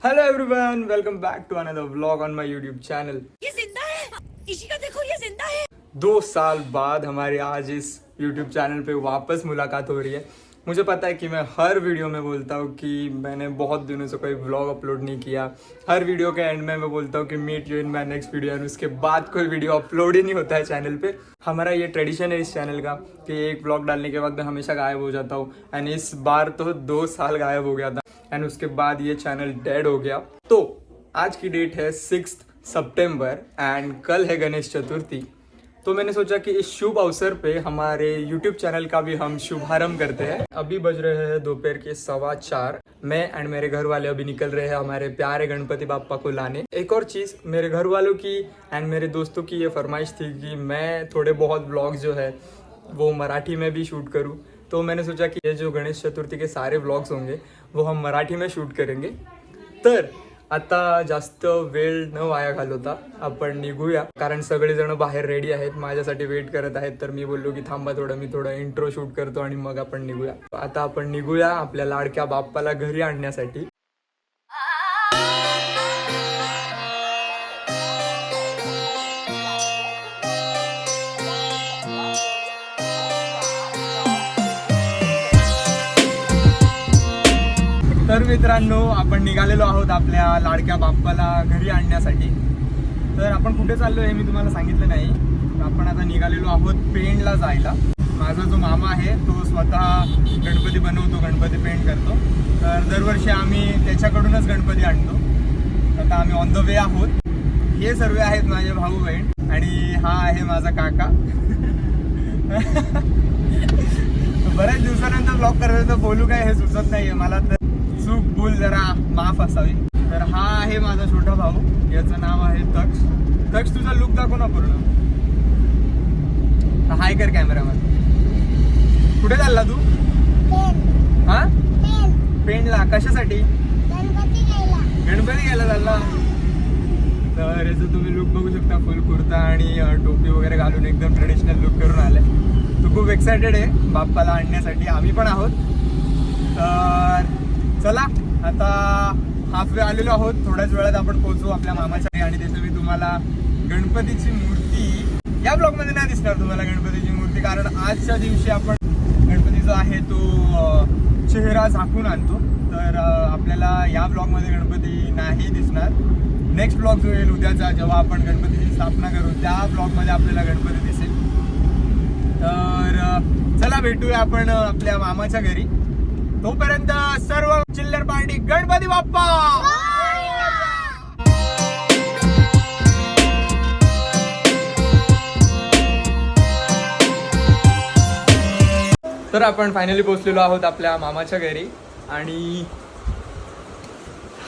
Hello everyone, welcome back to another vlog on my YouTube channel. ये जिंदा है, इसी का देखो, ये जिंदा है। 2 साल बाद हमारी आज इस यूट्यूब चैनल पे वापस मुलाकात हो रही है। मुझे पता है कि मैं हर वीडियो में बोलता हूँ कि मैंने बहुत दिनों से कोई व्लॉग अपलोड नहीं किया। हर वीडियो के एंड में मैं बोलता हूँ कि meet you in my next video, और उसके बाद कोई वीडियो अपलोड ही नहीं होता है चैनल पे। हमारा ये ट्रेडिशन है इस चैनल का कि एक व्लॉग डालने के बाद मैं हमेशा गायब हो जाता हूँ। एंड इस बार तो 2 साल गायब हो गया था एंड उसके बाद ये चैनल डेड हो गया। तो आज की डेट है 6 सितंबर एंड कल है गणेश चतुर्थी। तो मैंने सोचा कि इस शुभ अवसर पे हमारे YouTube चैनल का भी हम शुभारंभ करते हैं। अभी बज रहे हैं दोपहर के 4:15। मैं एंड मेरे घर वाले अभी निकल रहे हैं हमारे प्यारे गणपति बाप्पा को लाने। एक और चीज़, मेरे घर वालों की एंड मेरे दोस्तों की ये फरमाइश थी कि मैं थोड़े बहुत व्लॉग्स जो है वो मराठी में भी शूट करूँ। तो मैंने सोचा कि ये जो गणेश चतुर्थी के सारे व्लॉग्स होंगे वो हम मराठी में शूट करेंगे। तर आता जास्त वेळ न वाया घालवता आपण निघूया, कारण सगळेजण बाहेर रेडी आहेत, माझ्यासाठी वेट करत आहेत। तर मी बोललो की थांबा थोडं, मी थोडं इंट्रो शूट करतो आणि मग आपण निघूया। आता आपण निघूया आपल्या लाडक्या बाप्पाला घरी आणण्यासाठी। तर मित्रांनो, आपण निघालेलो आहोत आपल्या लाडक्या बाप्पाला घरी आणण्यासाठी। तर आपण कुठे चाललो हे मी तुम्हाला सांगितलं नाही। आपण आता निघालेलो आहोत पेंडला जायला। माझा जो मामा आहे तो स्वतः गणपती बनवतो, गणपती पेंट करतो। तर दरवर्षी आम्ही त्याच्याकडूनच गणपती आणतो। आता आम्ही ऑन द वे आहोत। हे सर्व आहेत माझे भाऊ बहीण आणि हा आहे माझा काका। बऱ्याच दिवसानंतर ब्लॉग करतो तर बोलू काय हे सुचत नाहीये मला, तर चूक भूल जरा माफ असावी। तर हा आहे माझा छोटा भाऊ, याचं नाव आहे तक्ष। तक्ष, तुझा लुक दाखव ना पूर्ण। हाय कर कॅमेरामध्ये। कुठे चालला तू? हा, पेंडला कशासाठी? गणपती घ्यायला चालला। तर याचं तुम्ही लुक बघू शकता, फुल कुर्ता आणि टोपी वगैरे घालून एकदम ट्रेडिशनल लुक करून आलाय। तो खूप एक्सायटेड आहे बाप्पाला आणण्यासाठी, आम्ही पण आहोत। तर चला, आता हाफ वे आलेलो आहोत। थोड्याच वेळात आपण पोहोचू आपल्या मामाच्या घरी आणि तिथे मी तुम्हाला गणपतीची मूर्ती, या ब्लॉग मध्ये नाही दिसणार तुम्हाला गणपतीची मूर्ती, कारण आजच्या दिवशी आपण गणपती जो आहे तो चेहरा झाकून आणतो। तर आपल्याला या ब्लॉग मध्ये गणपती नाही दिसणार। नेक्स्ट ब्लॉग जो येईल उद्याचा, जेव्हा आपण गणपतीची स्थापना करू, त्या ब्लॉग मध्ये आपल्याला गणपती दिसेल। तर चला, भेटूया आपण आपल्या मामाच्या घरी। तोपर्यंत सर्व चिल्लर पार्टी गणपती बाप्पा। तर आपण फायनली पोहोचलेलो आहोत आपल्या मामाच्या घरी आणि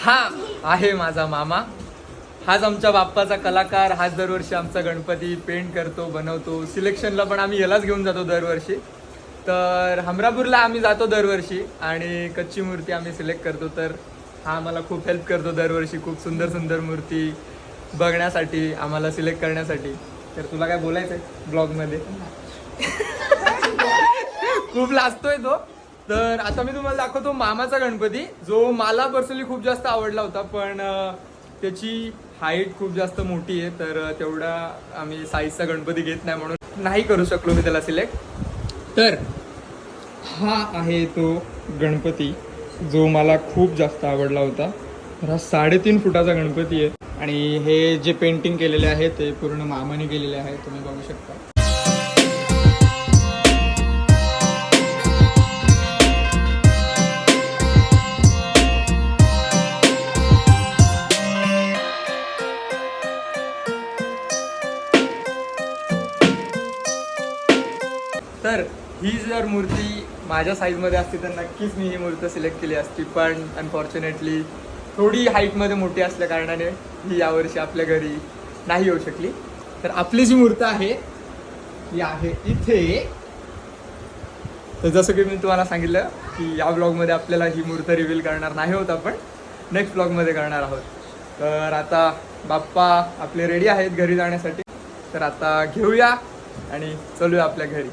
हा आहे माझा मामा। हाच आमच्या बाप्पाचा कलाकार, हाच दरवर्षी आमचा गणपती पेंट करतो, बनवतो। सिलेक्शनला पण आम्ही यालाच घेऊन जातो दरवर्षी। तर हमरापूरला आम्ही जातो दरवर्षी आणि कच्ची मूर्ती आम्ही सिलेक्ट करतो। तर हा आम्हाला खूप हेल्प करतो दरवर्षी, खूप सुंदर सुंदर मूर्ती बघण्यासाठी, आम्हाला सिलेक्ट करण्यासाठी। तर तुला काय बोलायचं आहे ब्लॉगमध्ये? खूप लाजतोय तो। तर आता मी तुम्हाला दाखवतो मामाचा गणपती, जो मला पर्सनली खूप जास्त आवडला होता, पण त्याची हाईट खूप जास्त मोठी आहे। तर तेवढा आम्ही साईजचा गणपती घेत नाही, म्हणून नाही करू शकलो मी त्याला सिलेक्ट। तर हा आहे तो गणपती जो मला खूप जास्त आवडला होता। तर हा 3.5 फुटाचा गणपती आहे आणि हे जे पेंटिंग केलेले आहे ते पूर्ण मामाने केलेले आहे, तुम्ही बघू शकता। तर ही जर मूर्ती माझ्या साईजमध्ये असती तर नक्कीच मी ही मूर्ती सिलेक्ट केली असती, पण अनफॉर्च्युनेटली थोडी हाईटमध्ये मोठी असल्या कारणाने ही यावर्षी आपल्या घरी नाही येऊ शकली। तर आपली जी मूर्ती आहे ती आहे इथे। तर जसं की मी तुम्हाला सांगितलं की या ब्लॉगमध्ये आपल्याला ही मूर्ती रिव्हील करणार नाही होत, आपण नेक्स्ट ब्लॉगमध्ये करणार आहोत। तर आता बाप्पा आपले रेडी आहेत घरी जाण्यासाठी। तर आता घेऊया आणि चलूया आपल्या घरी।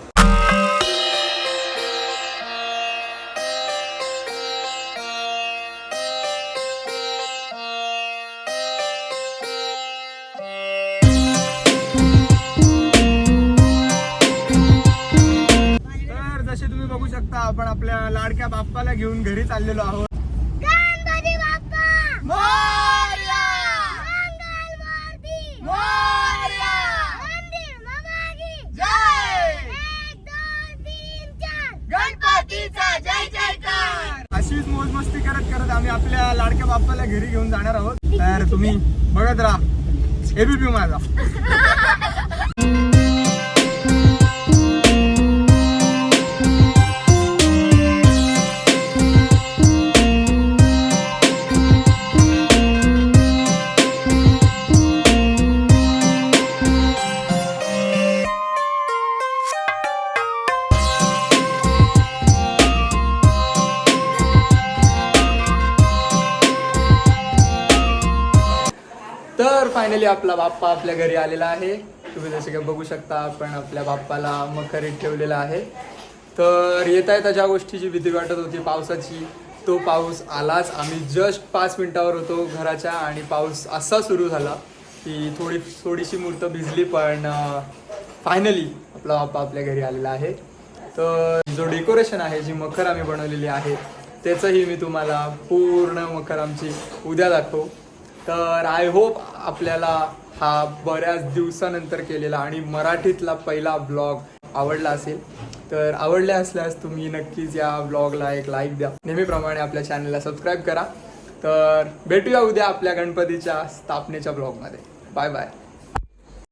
शकता आपण आपल्या लाडक्या बाप्पाला घेऊन घरी चाललेलो आहोत. गणपती बाप्पा मोरया! मंगलमूर्ती मोरया! मंदिर मामागी जय! 1 2 3 4 गणपतीचा जय जयकार. अशीच मोजमस्ती करत करत आम्ही आपल्या लाडक्या बाप्पाला घरी घेऊन जाणार आहोत. तर तुम्ही बघत राहा एबीपी माझा. तर फायनली आपला बाप्पा आपल्या घरी आलेला आहे. तुम्ही जसे काही बघू शकता आपण आपल्या बाप्पाला मखरीत ठेवलेला आहे. तर येता येता ज्या गोष्टीची भीती वाटत होती पावसाची, तो पाऊस आलाच. आम्ही जस्ट 5 मिनिटावर होतो घराच्या आणि पाऊस असा सुरू झाला की थोडीशी मूर्त भिजली. पण फायनली आपला बाप्पा आपल्या घरी आलेला आहे. तर जो डेकोरेशन आहे, जी मखर आम्ही बनवलेली आहे, त्याचंही मी तुम्हाला पूर्ण मखर आमची उद्या दाखवू. तर आय होप आपल्याला हा बऱ्याच दिवसानंतर केलेला आणि मराठीतला पहिला व्लॉग आवडला असेल. तर आवडले असल्यास तुम्ही नक्कीच या व्लॉगला एक लाईक द्या. नेहमीप्रमाणे आपल्या चॅनलला सबस्क्राईब करा. तर भेटूया उद्या आपल्या गणपतीच्या स्थापनेच्या व्लॉगमध्ये. Bye bye.